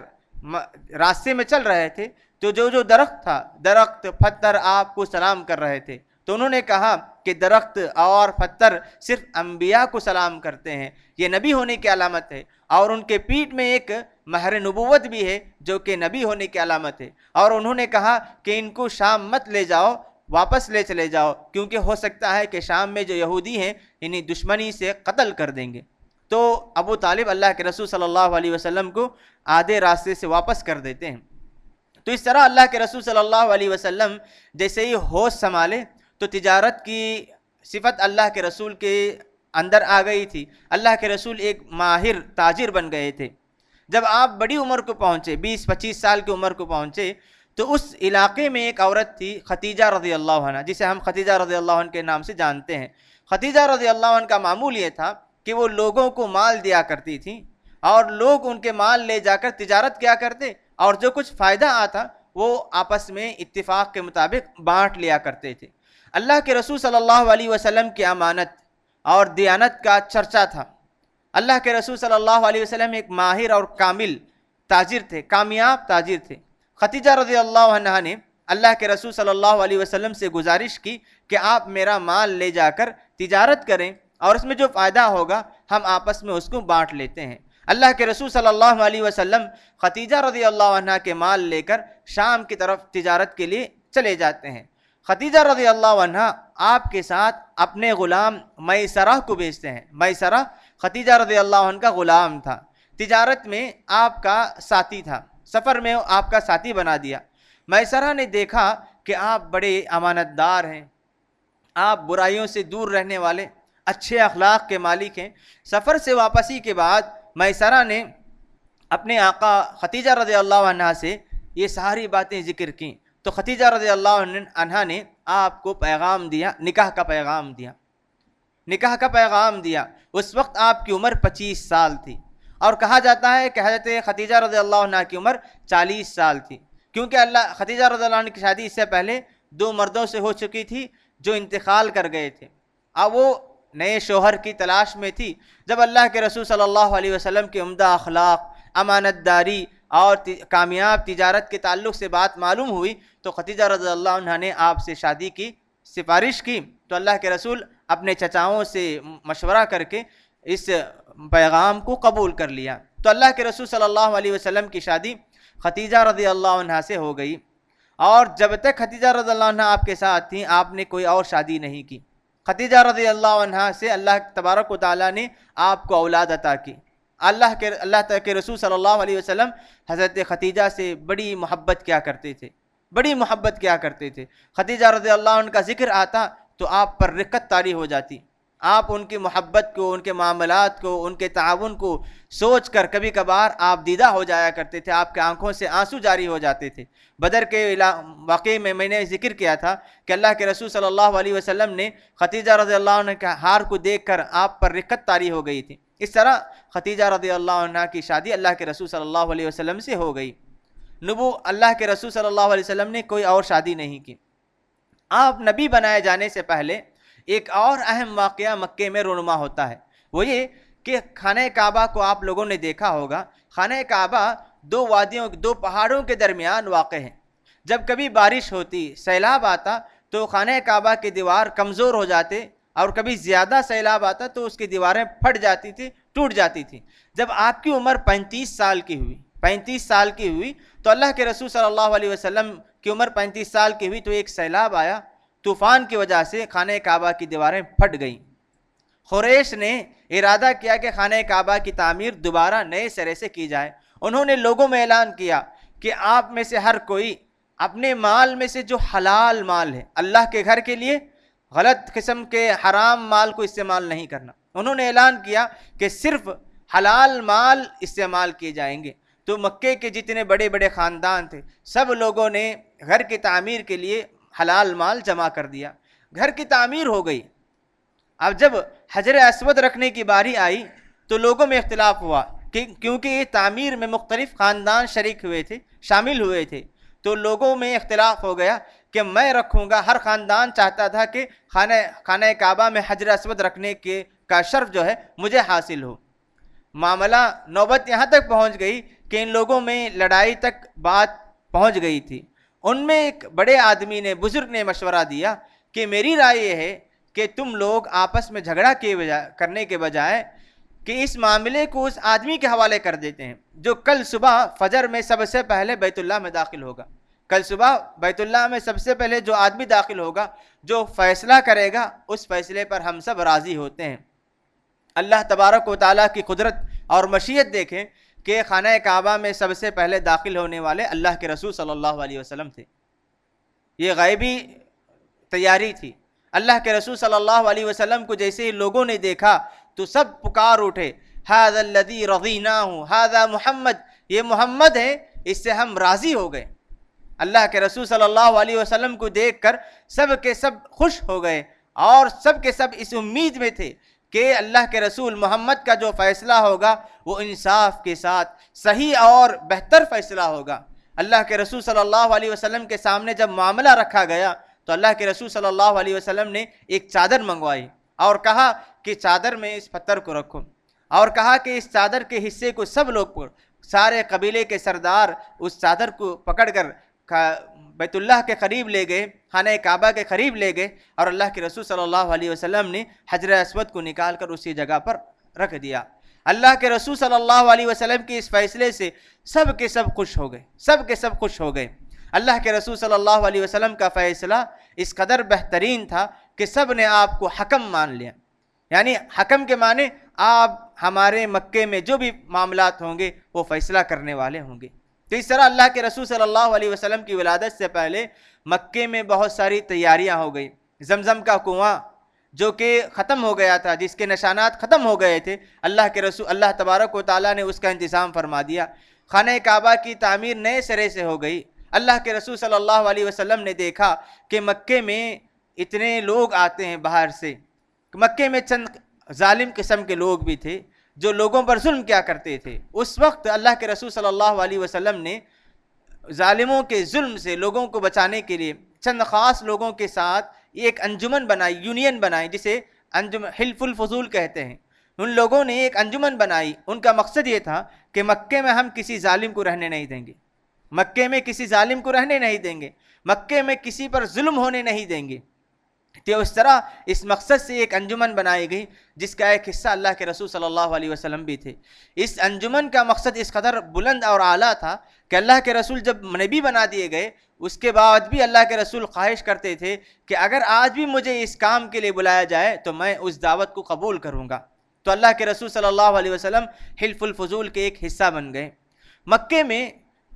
راستے میں چل رہے تھے تو جو درخت تھا، درخت پتھر آپ کو سلام کر رہے تھے۔ تو انہوں نے کہا کہ درخت اور پتھر صرف انبیاء کو سلام کرتے ہیں، یہ نبی ہونے کی علامت ہے، اور ان کے پیٹھ میں ایک مہر نبوت بھی ہے جو کہ نبی ہونے کی علامت ہے۔ اور انہوں نے کہا کہ ان کو شام مت لے جاؤ، واپس لے چلے جاؤ، کیونکہ ہو سکتا ہے کہ شام میں جو یہودی ہیں انہیں دشمنی سے قتل کر دیں گے۔ تو ابو طالب اللہ کے رسول صلی اللہ علیہ وسلم کو آدھے راستے سے واپس کر دیتے ہیں۔ تو اس طرح اللہ کے رسول صلی اللہ علیہ وسلم جیسے ہی ہوش سنبھالے تو تجارت کی صفت اللہ کے رسول کے اندر آ گئی تھی۔ اللہ کے رسول ایک ماہر تاجر بن گئے تھے۔ جب آپ بڑی عمر کو پہنچے، 20-25 سال کی عمر کو پہنچے، تو اس علاقے میں ایک عورت تھی ختیجہ رضی اللہ عنہ، جسے ہم ختیجہ رضی اللہ عنہ کے نام سے جانتے ہیں۔ ختیجہ رضی اللہ عنہ کا معمول یہ تھا کہ وہ لوگوں کو مال دیا کرتی تھی اور لوگ ان کے مال لے جا کر تجارت کیا کرتے اور جو کچھ فائدہ آتا وہ آپس میں اتفاق کے مطابق بانٹ لیا کرتے تھے۔ اللہ کے رسول صلی اللہ علیہ وسلم کی امانت اور دیانت کا چرچا تھا۔ اللہ کے رسول صلی اللہ علیہ وسلم ایک ماہر اور کامل تاجر تھے، کامیاب تاجر تھے۔ ختیجہ رضی اللہ عنہ نے اللہ کے رسول صلی اللہ علیہ وسلم سے گزارش کی کہ آپ میرا مال لے جا کر تجارت کریں اور اس میں جو فائدہ ہوگا ہم آپس میں اس کو بانٹ لیتے ہیں۔ اللہ کے رسول صلی اللہ علیہ وسلم ختیجہ رضی اللہ عنہ کے مال لے کر شام کی طرف تجارت کے لیے چلے جاتے ہیں۔ خدیجہ رضی اللہ عنہا آپ کے ساتھ اپنے غلام میسرہ کو بھیجتے ہیں۔ میسرہ خدیجہ رضی اللہ عنہ کا غلام تھا، تجارت میں آپ کا ساتھی تھا، سفر میں آپ کا ساتھی بنا دیا۔ میسرہ نے دیکھا کہ آپ بڑے امانت دار ہیں، آپ برائیوں سے دور رہنے والے اچھے اخلاق کے مالک ہیں۔ سفر سے واپسی کے بعد میسرہ نے اپنے آقا خدیجہ رضی اللہ عنہ سے یہ ساری باتیں ذکر کیں، تو خدیجہ رضی اللہ عنہ نے آپ کو پیغام دیا، نکاح کا پیغام دیا، نکاح کا پیغام دیا۔ اس وقت آپ کی عمر 25 سال تھی، اور کہا جاتا ہے کہ حضرت خدیجہ رضی اللہ عنہ کی عمر 40 سال تھی، کیونکہ خدیجہ رضی اللہ عنہ کی شادی اس سے پہلے 2 مردوں سے ہو چکی تھی جو انتقال کر گئے تھے۔ اب وہ نئے شوہر کی تلاش میں تھی۔ جب اللہ کے رسول صلی اللہ علیہ وسلم کے عمدہ اخلاق، امانت داری اور کامیاب تجارت کے تعلق سے بات معلوم ہوئی تو خدیجہ رضی اللہ عنہ نے آپ سے شادی کی سفارش کی، تو اللہ کے رسول اپنے چچاؤں سے مشورہ کر کے اس پیغام کو قبول کر لیا، تو اللہ کے رسول صلی اللہ علیہ وسلم کی شادی خدیجہ رضی اللہ عنہ سے ہو گئی۔ اور جب تک خدیجہ رضی اللہ عنہ آپ کے ساتھ تھیں آپ نے کوئی اور شادی نہیں کی۔ خدیجہ رضی اللہ عنہ سے اللہ تبارک و تعالیٰ نے آپ کو اولاد عطا کی۔ اللہ کے رسول صلی اللہ علیہ وسلم حضرت خدیجہ سے بڑی محبت کیا کرتے تھے، بڑی محبت کیا کرتے تھے۔ خدیجہ رضی اللہ عنہ کا ذکر آتا تو آپ پر رقت طاری ہو جاتی، آپ ان کی محبت کو، ان کے معاملات کو، ان کے تعاون کو سوچ کر کبھی کبھار آپ دیدہ ہو جایا کرتے تھے، آپ کے آنکھوں سے آنسو جاری ہو جاتے تھے۔ بدر کے واقعے میں نے ذکر کیا تھا کہ اللہ کے رسول صلی اللہ علیہ وسلم نے خدیجہ رضی اللہ عنہ کے ہار کو دیکھ کر آپ پر رقت طاری ہو گئی تھی۔ اس طرح خدیجہ رضی اللہ عنہ کی شادی اللہ کے رسول صلی اللہ علیہ وسلم سے ہو گئی۔ اللہ کے رسول صلی اللہ علیہ وسلم نے کوئی اور شادی نہیں کی۔ آپ نبی بنائے جانے سے پہلے ایک اور اہم واقعہ مکے میں رونما ہوتا ہے، وہ یہ کہ خانہ کعبہ کو آپ لوگوں نے دیکھا ہوگا۔ خانہ کعبہ 2 وادیوں، 2 پہاڑوں کے درمیان واقع ہے۔ جب کبھی بارش ہوتی، سیلاب آتا تو خانہ کعبہ کی دیوار کمزور ہو جاتے، اور کبھی زیادہ سیلاب آتا تو اس کی دیواریں پھٹ جاتی تھی، ٹوٹ جاتی تھی۔ جب آپ کی عمر 35 سال کی ہوئی تو اللہ کے رسول صلی اللہ علیہ وسلم کی عمر 35 سال کی ہوئی تو ایک سیلاب آیا، طوفان کی وجہ سے خانہ کعبہ کی دیواریں پھٹ گئیں۔ قریش نے ارادہ کیا کہ خانہ کعبہ کی تعمیر دوبارہ نئے سرے سے کی جائے۔ انہوں نے لوگوں میں اعلان کیا کہ آپ میں سے ہر کوئی اپنے مال میں سے جو حلال مال ہے، اللہ کے گھر کے لیے غلط قسم کے حرام مال کو استعمال نہیں کرنا۔ انہوں نے اعلان کیا کہ صرف حلال مال استعمال کیے جائیں گے۔ تو مکے کے جتنے بڑے بڑے خاندان تھے سب لوگوں نے گھر کی تعمیر کے لیے حلال مال جمع کر دیا، گھر کی تعمیر ہو گئی۔ اب جب حجر اسود رکھنے کی باری آئی تو لوگوں میں اختلاف ہوا، کیونکہ یہ تعمیر میں مختلف خاندان شریک ہوئے تھے، شامل ہوئے تھے، تو لوگوں میں اختلاف ہو گیا کہ میں رکھوں گا۔ ہر خاندان چاہتا تھا کہ خانہ کعبہ میں حجر اسود رکھنے کا شرف جو ہے مجھے حاصل ہو۔ معاملہ نوبت یہاں تک پہنچ گئی کہ ان لوگوں میں لڑائی تک بات پہنچ گئی تھی۔ ان میں ایک بڑے آدمی نے، بزرگ نے مشورہ دیا کہ میری رائے یہ ہے کہ تم لوگ آپس میں جھگڑا کرنے کے بجائے کہ اس معاملے کو اس آدمی کے حوالے کر دیتے ہیں جو کل صبح فجر میں سب سے پہلے بیت اللہ میں داخل ہوگا۔ کل صبح بیت اللہ میں سب سے پہلے جو آدمی داخل ہوگا، جو فیصلہ کرے گا، اس فیصلے پر ہم سب راضی ہوتے ہیں۔ اللہ تبارک و تعالیٰ کی قدرت اور مشیت دیکھیں کہ خانہ کعبہ میں سب سے پہلے داخل ہونے والے اللہ کے رسول صلی اللہ علیہ وسلم تھے۔ یہ غیبی تیاری تھی۔ اللہ کے رسول صلی اللہ علیہ وسلم کو جیسے ہی لوگوں نے دیکھا تو سب پکار اٹھے، ھذا الذی رضیناہ، ھذا محمد، یہ محمد ہے، اس سے ہم راضی ہو گئے۔ اللہ کے رسول صلی اللہ علیہ وسلم کو دیکھ کر سب کے سب خوش ہو گئے، اور سب کے سب اس امید میں تھے کہ اللہ کے رسول محمد کا جو فیصلہ ہوگا وہ انصاف کے ساتھ صحیح اور بہتر فیصلہ ہوگا۔ اللہ کے رسول صلی اللہ علیہ وسلم کے سامنے جب معاملہ رکھا گیا تو اللہ کے رسول صلی اللہ علیہ وسلم نے ایک چادر منگوائی اور کہا کہ چادر میں اس پتھر کو رکھو، اور کہا کہ اس چادر کے حصے کو سب لوگ، سارے قبیلے کے سردار اس چادر کو پکڑ کر بیت اللہ کے قریب لے گئے، خانہ کعبہ کے قریب لے گئے، اور اللہ کے رسول صلی اللہ علیہ وسلم نے حجر اسود کو نکال کر اسی جگہ پر رکھ دیا۔ اللہ کے رسول صلی اللہ علیہ وسلم کے اس فیصلے سے سب کے سب خوش ہو گئے، سب کے سب خوش ہو گئے۔ اللہ کے رسول صلی اللہ علیہ وسلم کا فیصلہ اس قدر بہترین تھا کہ سب نے آپ کو حکم مان لیا. یعنی حکم کے معنی آپ ہمارے مکے میں جو بھی معاملات ہوں گے وہ فیصلہ کرنے والے ہوں گے. تو اس طرح اللہ کے رسول صلی اللہ علیہ وسلم کی ولادت سے پہلے مکے میں بہت ساری تیاریاں ہو گئی. زمزم کا کنواں جو کہ ختم ہو گیا تھا، جس کے نشانات ختم ہو گئے تھے، اللہ تبارک و تعالیٰ نے اس کا انتظام فرما دیا. خانہ کعبہ کی تعمیر نئے سرے سے ہو گئی. اللہ کے رسول صلی اللہ علیہ وسلم نے دیکھا کہ مکے میں اتنے لوگ آتے ہیں باہر سے. مکے میں چند ظالم قسم کے لوگ بھی تھے جو لوگوں پر ظلم کیا کرتے تھے. اس وقت اللہ کے رسول صلی اللہ علیہ وسلم نے ظالموں کے ظلم سے لوگوں کو بچانے کے لیے چند خاص لوگوں کے ساتھ ایک انجمن بنائی، یونین بنائی، جسے حلف الفضول کہتے ہیں. ان لوگوں نے ایک انجمن بنائی. ان کا مقصد یہ تھا کہ مکے میں ہم کسی ظالم کو رہنے نہیں دیں گے، مکے میں کسی ظالم کو رہنے نہیں دیں گے، مکے میں کسی پر ظلم ہونے نہیں دیں گے. تو اس طرح اس مقصد سے ایک انجمن بنائی گئی جس کا ایک حصہ اللہ کے رسول صلی اللہ علیہ وسلم بھی تھے. اس انجمن کا مقصد اس قدر بلند اور اعلیٰ تھا کہ اللہ کے رسول جب نبی بنا دیے گئے اس کے بعد بھی اللہ کے رسول خواہش کرتے تھے کہ اگر آج بھی مجھے اس کام کے لیے بلایا جائے تو میں اس دعوت کو قبول کروں گا. تو اللہ کے رسول صلی اللہ علیہ وسلم حلف الفضول کے ایک حصہ بن گئے. مکے میں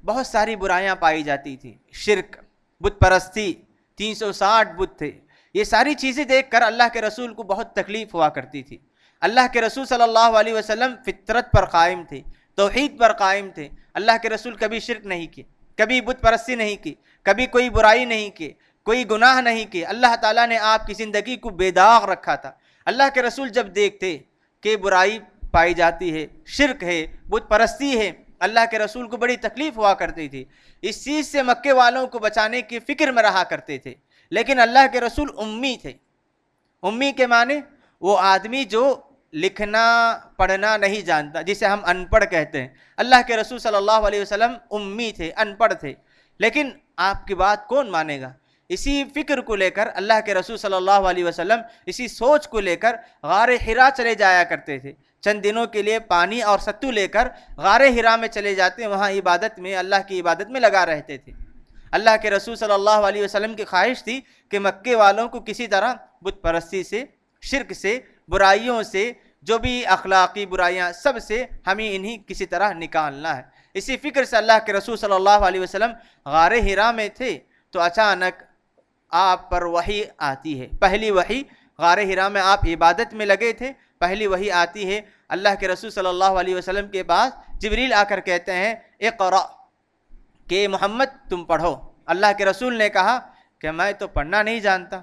بہت ساری برائیاں پائی جاتی تھیں، شرک، بت پرستی، 360 بت تھے. یہ ساری چیزیں دیکھ کر اللہ کے رسول کو بہت تکلیف ہوا کرتی تھی. اللہ کے رسول صلی اللہ علیہ وسلم فطرت پر قائم تھے، توحید پر قائم تھے. اللہ کے رسول کبھی شرک نہیں کی، کبھی بت پرستی نہیں کی، کبھی کوئی برائی نہیں کی، کوئی گناہ نہیں کی. اللہ تعالیٰ نے آپ کی زندگی کو بے داغ رکھا تھا. اللہ کے رسول جب دیکھتے کہ برائی پائی جاتی ہے، شرک ہے، بت پرستی ہے، اللہ کے رسول کو بڑی تکلیف ہوا کرتی تھی. اس چیز سے مکے والوں کو بچانے کی فکر میں رہا کرتے تھے. لیکن اللہ کے رسول امی تھے. امی کے معنی وہ آدمی جو لکھنا پڑھنا نہیں جانتا، جسے ہم ان پڑھ کہتے ہیں. اللہ کے رسول صلی اللہ علیہ وسلم امی تھے، ان پڑھ تھے. لیکن آپ کی بات کون مانے گا؟ اسی فکر کو لے کر اللہ کے رسول صلی اللہ علیہ وسلم اسی سوچ کو لے کر غار حرا چلے جایا کرتے تھے. چند دنوں کے لیے پانی اور ستو لے کر غار حرا میں چلے جاتے، وہاں عبادت میں، اللہ کی عبادت میں لگا رہتے تھے. اللہ کے رسول صلی اللہ علیہ وسلم کی خواہش تھی کہ مکے والوں کو کسی طرح بت پرستی سے، شرک سے، برائیوں سے، جو بھی اخلاقی برائیاں، سب سے ہمیں انہیں کسی طرح نکالنا ہے. اسی فکر سے اللہ کے رسول صلی اللہ علیہ وسلم غار حرا میں تھے تو اچانک آپ پر وحی آتی ہے. پہلی وحی غار حرا میں آپ عبادت میں لگے تھے، پہلی وحی آتی ہے. اللہ کے رسول صلی اللہ علیہ وسلم کے پاس جبریل آ کر کہتے ہیں اقرأ، کہ محمد تم پڑھو. اللہ کے رسول نے کہا کہ میں تو پڑھنا نہیں جانتا.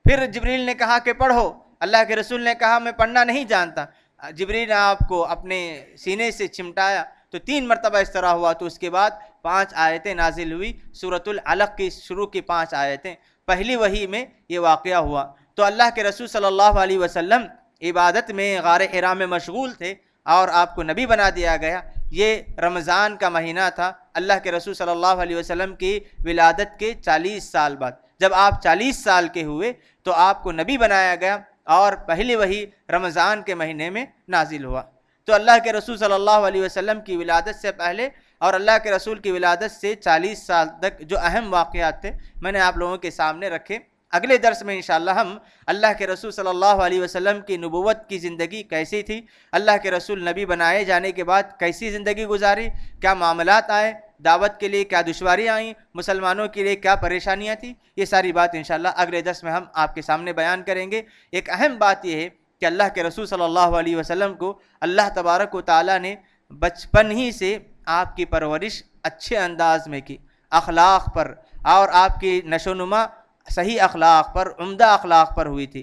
پھر جبریل نے کہا کہ پڑھو. اللہ کے رسول نے کہا میں پڑھنا نہیں جانتا. جبریل نے آپ کو اپنے سینے سے چمٹایا تو 3 مرتبہ اس طرح ہوا. تو اس کے بعد 5 آیتیں نازل ہوئی، سورۃ العلق کی شروع کی 5 آیتیں. پہلی وحی میں یہ واقعہ ہوا. تو اللہ کے رسول صلی اللہ علیہ وسلم عبادت میں غار حرا میں مشغول تھے اور آپ کو نبی بنا دیا گیا. یہ رمضان کا مہینہ تھا. اللہ کے رسول صلی اللہ علیہ وسلم کی ولادت کے 40 سال بعد جب آپ 40 سال کے ہوئے تو آپ کو نبی بنایا گیا اور پہلی وحی رمضان کے مہینے میں نازل ہوا. تو اللہ کے رسول صلی اللہ علیہ وسلم کی ولادت سے پہلے اور اللہ کے رسول کی ولادت سے 40 سال تک جو اہم واقعات تھے میں نے آپ لوگوں کے سامنے رکھے. اگلے درس میں انشاءاللہ ہم اللہ کے رسول صلی اللہ علیہ وسلم کی نبوت کی زندگی کیسی تھی، اللہ کے رسول نبی بنائے جانے کے بعد کیسی زندگی گزاری، کیا معاملات آئے، دعوت کے لیے کیا دشواریاں آئیں، مسلمانوں کے لیے کیا پریشانیاں تھیں، یہ ساری بات انشاءاللہ اگلے درس میں ہم آپ کے سامنے بیان کریں گے. ایک اہم بات یہ ہے کہ اللہ کے رسول صلی اللہ علیہ وسلم کو اللہ تبارک و تعالیٰ نے بچپن ہی سے آپ کی پرورش اچھے انداز میں کی، اخلاق پر، اور آپ کی نشو و نما صحیح اخلاق پر، عمدہ اخلاق پر ہوئی تھی.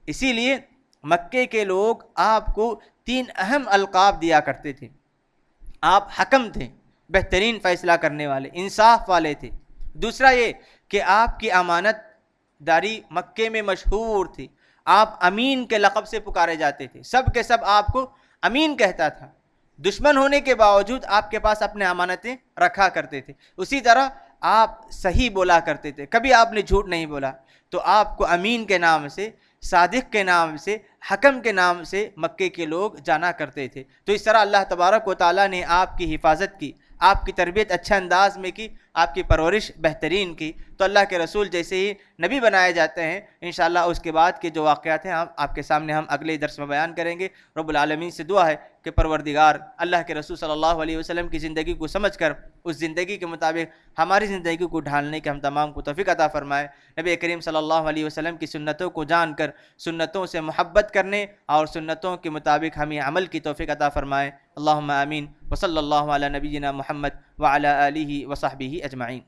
اسی لیے مکے کے لوگ آپ کو 3 اہم القاب دیا کرتے تھے. آپ حکم تھے، بہترین فیصلہ کرنے والے، انصاف والے تھے. دوسرا یہ کہ آپ کی امانت داری مکے میں مشہور تھی. آپ امین کے لقب سے پکارے جاتے تھے، سب کے سب آپ کو امین کہتا تھا. دشمن ہونے کے باوجود آپ کے پاس اپنے امانتیں رکھا کرتے تھے. اسی طرح آپ صحیح بولا کرتے تھے، کبھی آپ نے جھوٹ نہیں بولا. تو آپ کو امین کے نام سے، صادق کے نام سے، حکم کے نام سے مکے کے لوگ جانا کرتے تھے. تو اس طرح اللہ تبارک و تعالیٰ نے آپ کی حفاظت کی، آپ کی تربیت اچھے انداز میں کی. آپ کی پرورش بہترین کی، تو اللہ کے رسول جیسے ہی نبی بنائے جاتے ہیں انشاءاللہ اس کے بعد کے جو واقعات ہیں آپ کے سامنے ہم اگلے درس میں بیان کریں گے۔ رب العالمین سے دعا ہے کہ پروردگار اللہ کے رسول صلی اللہ علیہ وسلم کی زندگی کو سمجھ کر اس زندگی کے مطابق ہماری زندگی کو ڈھالنے کے ہم تمام کو توفیق عطا فرمائے۔ نبی کریم صلی اللہ علیہ وسلم کی سنتوں کو جان کر سنتوں سے محبت کرنے اور سنتوں کے مطابق ہمیں عمل کی توفیق عطا فرمائے۔ اللہم آمین، وصلی اللہ علی نبینا محمد وعلی آلہ وصحبہ اجمعین۔